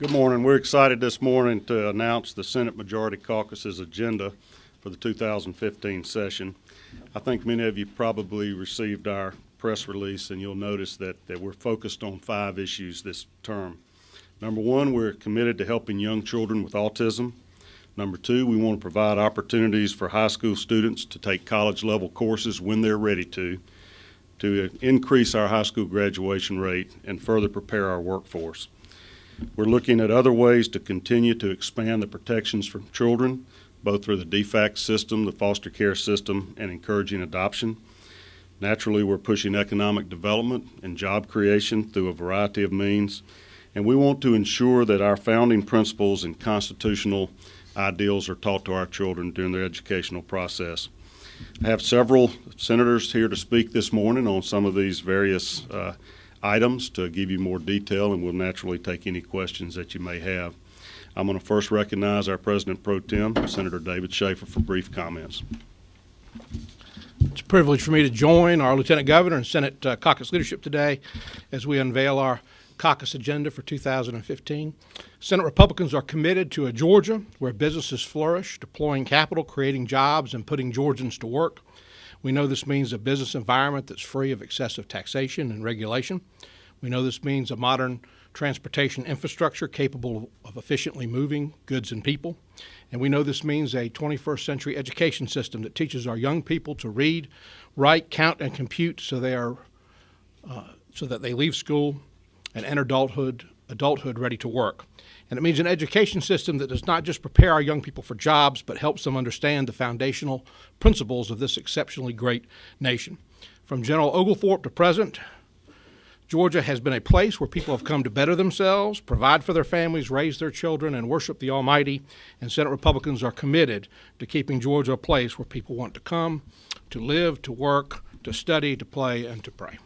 Good morning. We're excited this morning to announce the Senate Majority Caucus's agenda for the 2015 session. I think many of you probably received our press release, and you'll notice that we're focused on 5 issues this term. Number 1, we're committed to helping young children with autism. Number 2, we want to provide opportunities for high school students to take college-level courses when they're ready to increase our high school graduation rate and further prepare our workforce. We're looking at other ways to continue to expand the protections for children, both through the DFACS system, the foster care system, and encouraging adoption. Naturally, we're pushing economic development and job creation through a variety of means, and we want to ensure that our founding principles and constitutional ideals are taught to our children during their educational process. I have several senators here to speak this morning on some of these various items to give you more detail, and we'll naturally take any questions that you may have. I'm going to first recognize our President Pro Tem, Senator David Schaefer, for brief comments. It's a privilege for me to join our Lieutenant Governor and Senate Caucus leadership today as we unveil our caucus agenda for 2015. Senate Republicans are committed to a Georgia where businesses flourish, deploying capital, creating jobs, and putting Georgians to work. We know this means a business environment that's free of excessive taxation and regulation. We know this means a modern transportation infrastructure capable of efficiently moving goods and people. And we know this means a 21st century education system that teaches our young people to read, write, count, and compute so that they leave school and enter adulthood ready to work. And it means an education system that does not just prepare our young people for jobs, but helps them understand the foundational principles of this exceptionally great nation. From General Oglethorpe to present, Georgia has been a place where people have come to better themselves, provide for their families, raise their children, and worship the Almighty. And Senate Republicans are committed to keeping Georgia a place where people want to come, to live, to work, to study, to play, and to pray.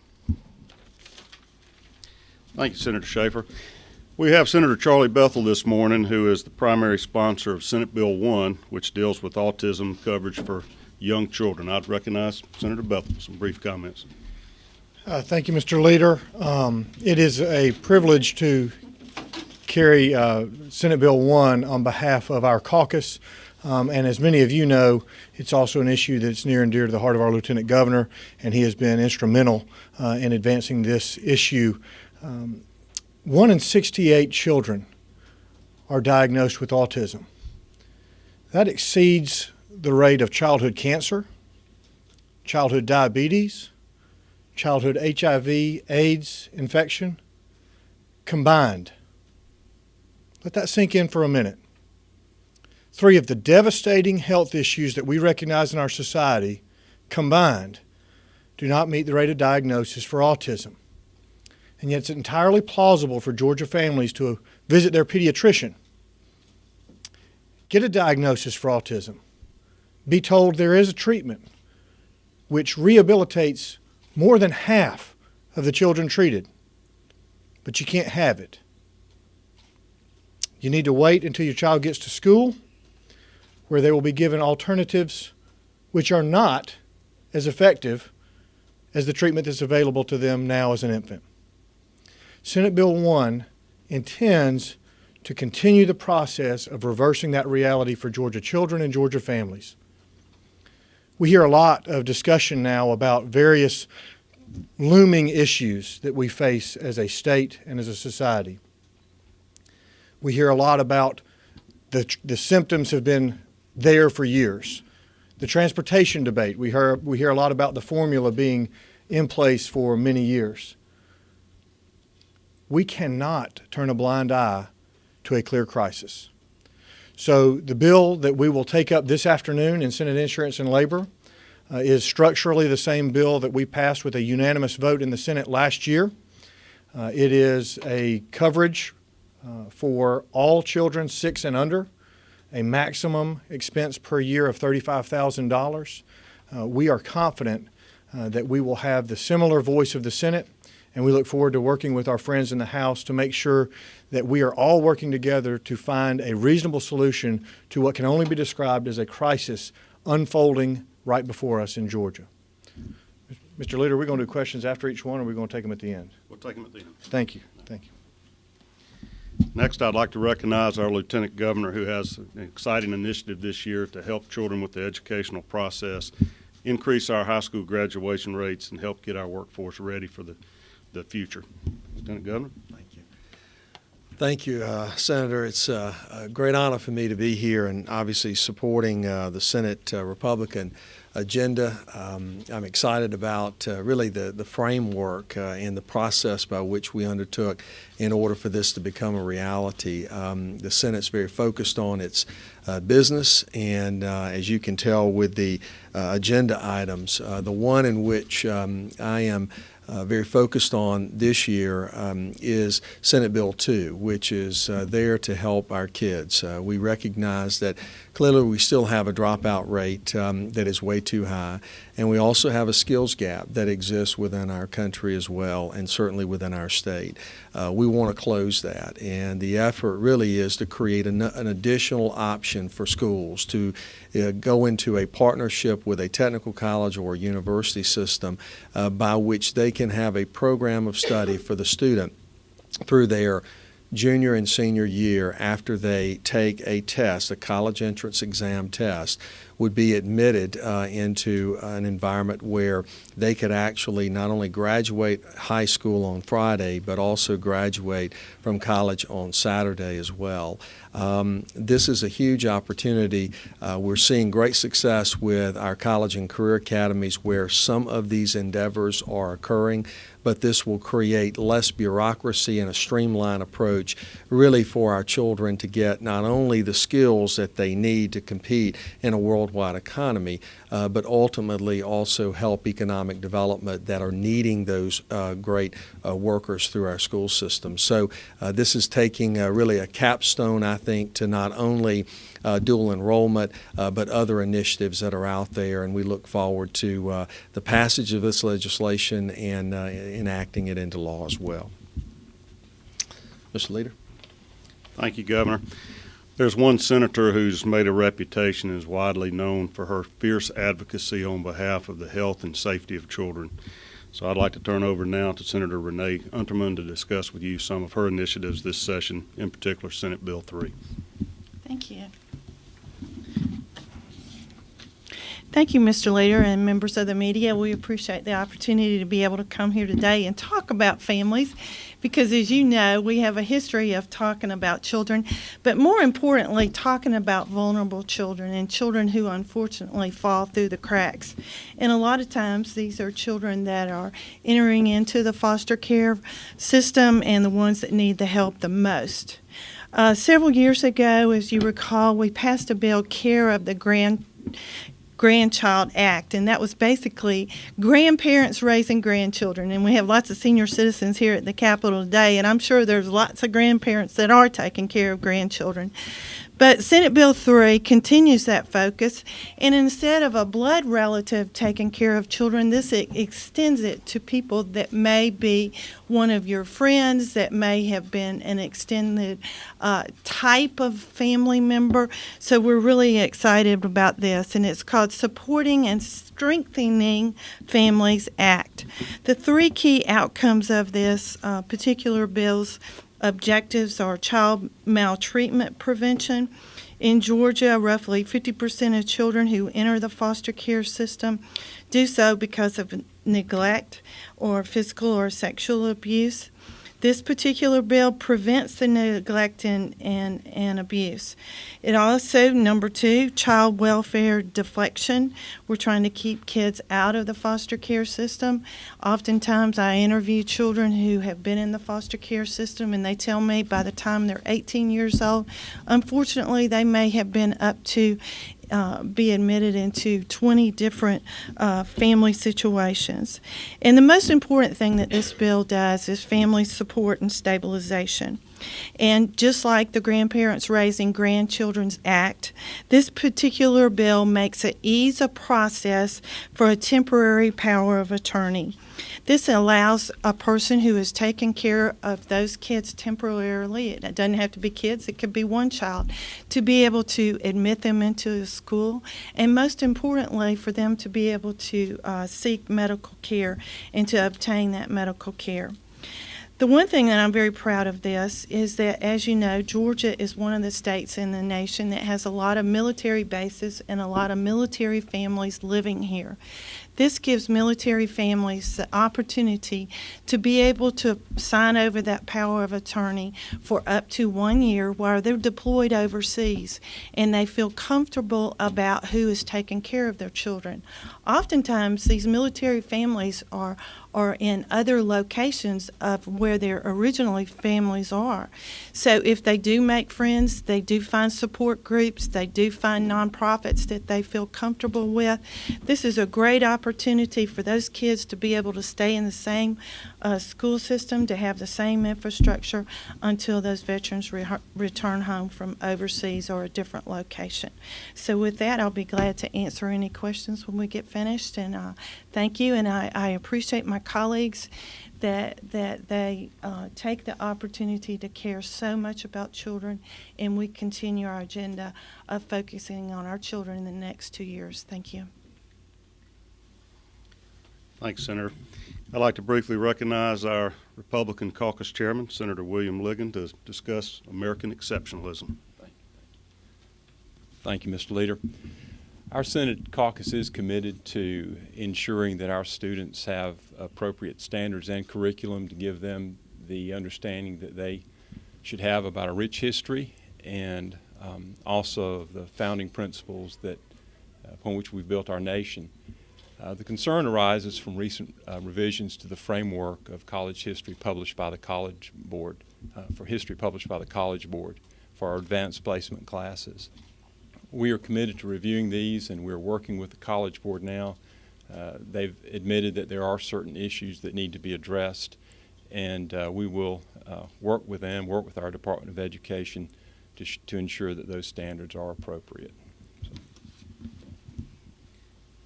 Thank you, Senator Schaefer. We have Senator Charlie Bethel this morning, who is the primary sponsor of Senate Bill 1, which deals with autism coverage for young children. I'd recognize Senator Bethel for some brief comments. Thank you, Mr. Leader. It is a privilege to carry Senate Bill 1 on behalf of our caucus. And as many of you know, it's also an issue that's near and dear to the heart of our Lieutenant Governor, and he has been instrumental in advancing this issue. 1 in 68 children are diagnosed with autism. That exceeds the rate of childhood cancer, childhood diabetes, childhood HIV/AIDS infection combined. Let that sink in for a minute. 3 of the devastating health issues that we recognize in our society combined do not meet the rate of diagnosis for autism. And yet it's entirely plausible for Georgia families to visit their pediatrician, get a diagnosis for autism, be told there is a treatment which rehabilitates more than half of the children treated, but you can't have it. You need to wait until your child gets to school, where they will be given alternatives which are not as effective as the treatment that's available to them now as an infant. Senate Bill 1 intends to continue the process of reversing that reality for Georgia children and Georgia families. We hear a lot of discussion now about various looming issues that we face as a state and as a society. We hear a lot about the symptoms have been there for years. The transportation debate, we hear a lot about the formula being in place for many years. We cannot turn a blind eye to a clear crisis. So the bill that we will take up this afternoon in Senate Insurance and Labor is structurally the same bill that we passed with a unanimous vote in the Senate last year. It is a coverage for all children 6 and under, a maximum expense per year of $35,000. We are confident that we will have the similar voice of the Senate, and we look forward to working with our friends in the House to make sure that we are all working together to find a reasonable solution to what can only be described as a crisis unfolding right before us in Georgia. Mr. Leader, we're going to do questions after each one, or are we going to take them at the end? We'll take them at the end. Thank you. Thank you. Next, I'd like to recognize our Lieutenant Governor, who has an exciting initiative this year to help children with the educational process, increase our high school graduation rates, and help get our workforce ready for the future. Lieutenant Governor. Thank you, Senator. It's a great honor for me to be here and obviously supporting the Senate Republican agenda. I'm excited about really the framework and the process by which we undertook in order for this to become a reality. The Senate's very focused on its business, and as you can tell with the agenda items, the one in which I am very focused on this year is Senate Bill 2, which is there to help our kids. We recognize that clearly we still have a dropout rate that is way too high, and we also have a skills gap that exists within our country as well, and certainly within our state. We want to close that, and the effort really is to create an additional option for schools to go into a partnership with a technical college or a university system by which they can have a program of study for the student through their junior and senior year after they take a test, a college entrance exam test, would be admitted into an environment where they could actually not only graduate high school on Friday, but also graduate from college on Saturday as well. This is a huge opportunity. We're seeing great success with our college and career academies where some of these endeavors are occurring, but this will create less bureaucracy and a streamlined approach really for our children to get not only the skills that they need to compete in a worldwide economy, but ultimately also help economic development that are needing those great workers through our school system. So this is taking really a capstone, I think, to not only dual enrollment, but other initiatives that are out there, and we look forward to the passage of this legislation and enacting it into law as well. Mr. Leader. Thank you, Governor. There's one senator who's made a reputation and is widely known for her fierce advocacy on behalf of the health and safety of children. So I'd like to turn over now to Senator Renee Unterman to discuss with you some of her initiatives this session, in particular Senate Bill 3. Thank you. Thank you, Mr. Leader and members of the media. We appreciate the opportunity to be able to come here today and talk about families because, as you know, we have a history of talking about children, but more importantly, talking about vulnerable children and children who unfortunately fall through the cracks. And a lot of times these are children that are entering into the foster care system and the ones that need the help the most. Several years ago, as you recall, we passed a bill, Care of the Grandchild Act, and that was basically grandparents raising grandchildren. And we have lots of senior citizens here at the Capitol today, and I'm sure there's lots of grandparents that are taking care of grandchildren. But Senate Bill 3 continues that focus, and instead of a blood relative taking care of children, this extends it to people that may be one of your friends, that may have been an extended type of family member. So we're really excited about this, and it's called Supporting and Strengthening Families Act. The three key outcomes of this particular bill's objectives are child maltreatment prevention. In Georgia, roughly 50% of children who enter the foster care system do so because of neglect or physical or sexual abuse. This particular bill prevents the neglect and abuse. It also, number 2, child welfare deflection. We're trying to keep kids out of the foster care system. Oftentimes I interview children who have been in the foster care system, and they tell me by the time they're 18 years old, unfortunately they may have been up to be admitted into 20 different family situations. And the most important thing that this bill does is family support and stabilization. And just like the Grandparents Raising Grandchildren's Act, this particular bill makes it ease a process for a temporary power of attorney. This allows a person who is taking care of those kids temporarily, it doesn't have to be kids, it could be one child, to be able to admit them into a school, and most importantly, for them to be able to seek medical care and to obtain that medical care. The one thing that I'm very proud of this is that, as you know, Georgia is one of the states in the nation that has a lot of military bases and a lot of military families living here. This gives military families the opportunity to be able to sign over that power of attorney for up to 1 year while they're deployed overseas, and they feel comfortable about who is taking care of their children. Oftentimes, these military families are in other locations of where their originally families are. So if they do make friends, they do find support groups, they do find nonprofits that they feel comfortable with. This is a great opportunity for those kids to be able to stay in the same school system, to have the same infrastructure until those veterans return home from overseas or a different location. So with that, I'll be glad to answer any questions when we get finished, and thank you, and I appreciate my colleagues that they take the opportunity to care so much about children, and we continue our agenda of focusing on our children in the next 2 years. Thank you. Thanks, Senator. I'd like to briefly recognize our Republican Caucus Chairman, Senator William Ligon, to discuss American exceptionalism. Thank you, Mr. Leader. Our Senate caucus is committed to ensuring that our students have appropriate standards and curriculum to give them the understanding that they should have about a rich history and also the founding principles that upon which we've built our nation. The concern arises from recent revisions to the framework of college history published by the College Board, published by the College Board for our advanced placement classes. We are committed to reviewing these, and we're working with the College Board now. They've admitted that there are certain issues that need to be addressed, and we will work with them, work with our Department of Education to ensure that those standards are appropriate.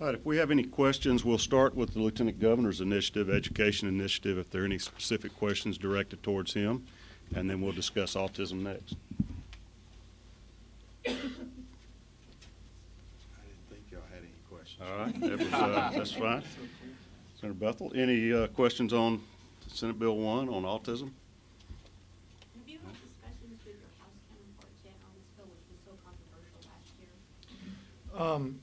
All right, if we have any questions, we'll start with the Lieutenant Governor's initiative, education initiative, if there are any specific questions directed towards him, and then we'll discuss autism next. All right, that was, that's fine. Senator Bethel, any questions on Senate Bill 1 on autism? Have you had discussions with your House counterparts yet on this bill, which was so controversial last year?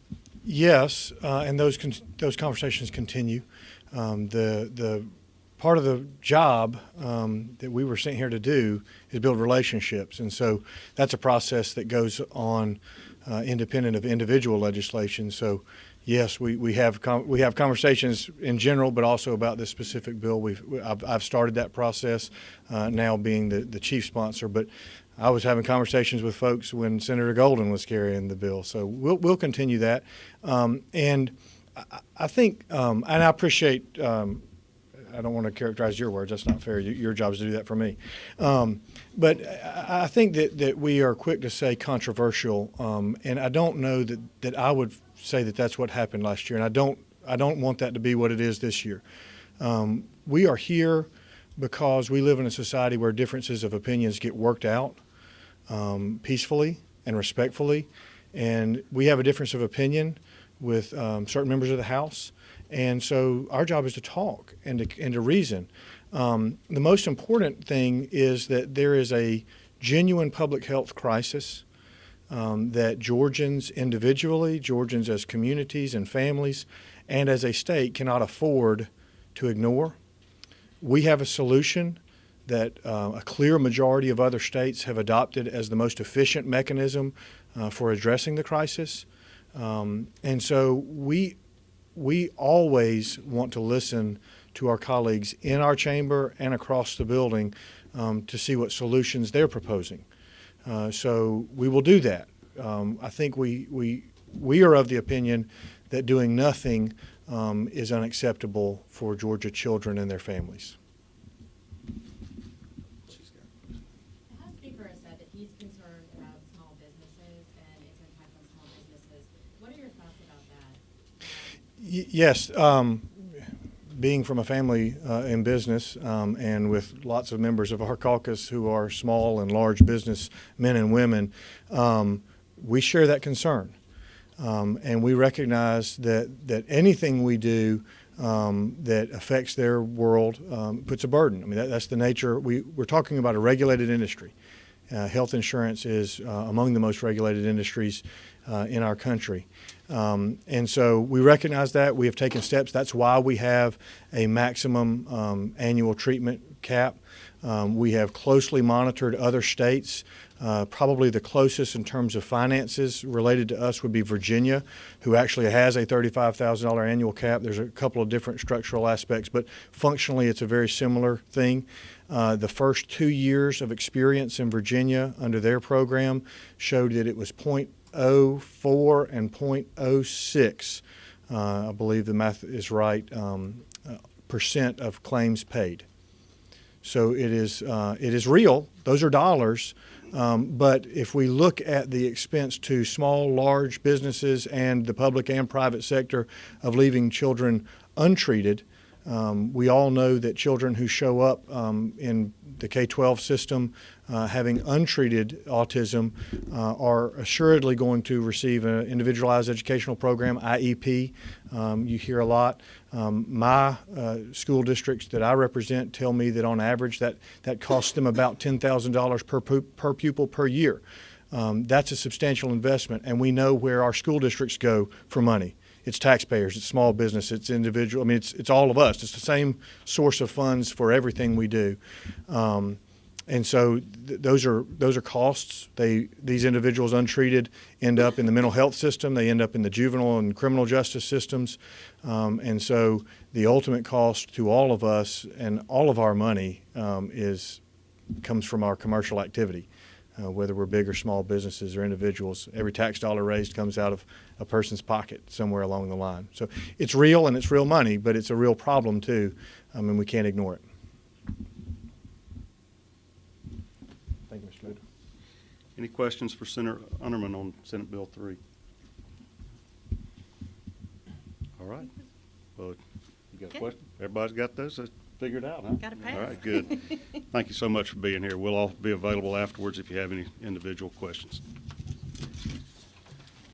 Yes, and those conversations continue. The part of the job that we were sent here to do is build relationships, and so that's a process that goes on independent of individual legislation. So, yes, we have conversations in general, but also about this specific bill. I've started that process now, being the chief sponsor, but I was having conversations with folks when Senator Golden was carrying the bill. So we'll continue that, and I think and I appreciate. I don't want to characterize your words. That's not fair. Your job is to do that for me. But I think that we are quick to say controversial, and I don't know that I would say that that's what happened last year, and I don't want that to be what it is this year. We are here because we live in a society where differences of opinions get worked out peacefully and respectfully, and we have a difference of opinion with certain members of the House. And so our job is to talk and to reason. The most important thing is that there is a genuine public health crisis that Georgians individually, Georgians as communities and families, and as a state cannot afford to ignore. We have a solution that a clear majority of other states have adopted as the most efficient mechanism for addressing the crisis. And so we always want to listen to our colleagues in our chamber and across the building to see what solutions they're proposing. So we will do that. I think we are of the opinion that doing nothing is unacceptable for Georgia children and their families. The House Speaker has said that he's concerned about small businesses and its impact on small businesses. What are your thoughts about that? Yes, being from a family in business and with lots of members of our caucus who are small and large business men and women, we share that concern. And we recognize that anything we do that affects their world puts a burden. I mean, that's the nature. We're talking about a regulated industry. Health insurance is among the most regulated industries in our country. And so we recognize that. We have taken steps. That's why we have a maximum annual treatment cap. We have closely monitored other states. Probably the closest in terms of finances related to us would be Virginia, who actually has a $35,000 annual cap. There's a couple of different structural aspects, but functionally it's a very similar thing. The first 2 years of experience in Virginia under their program showed that it was 0.04 and 0.06, I believe the math is right, percent of claims paid. So it is real. Those are dollars. But if we look at the expense to small, large businesses and the public and private sector of leaving children untreated, we all know that children who show up in the K-12 system having untreated autism are assuredly going to receive an individualized educational program, IEP. You hear a lot. My school districts that I represent tell me that on average that costs them about $10,000 per pupil per year. That's a substantial investment, and we know where our school districts go for money. It's taxpayers, it's small business, it's individual. I mean, it's all of us. It's the same source of funds for everything we do. And so those are costs. These individuals untreated end up in the mental health system. They end up in the juvenile and criminal justice systems. And so the ultimate cost to all of us and all of our money comes from our commercial activity. Whether we're big or small businesses or individuals, every tax dollar raised comes out of a person's pocket somewhere along the line. So it's real and it's real money, but it's a real problem too, and we can't ignore it. Thank you, Mr. Leader. Any questions for Senator Unterman on Senate Bill 3? All right. Well, you got a Good. question? Everybody's got those figured out, huh? Got to pass. All right, good. Thank you so much for being here. We'll all be available afterwards if you have any individual questions.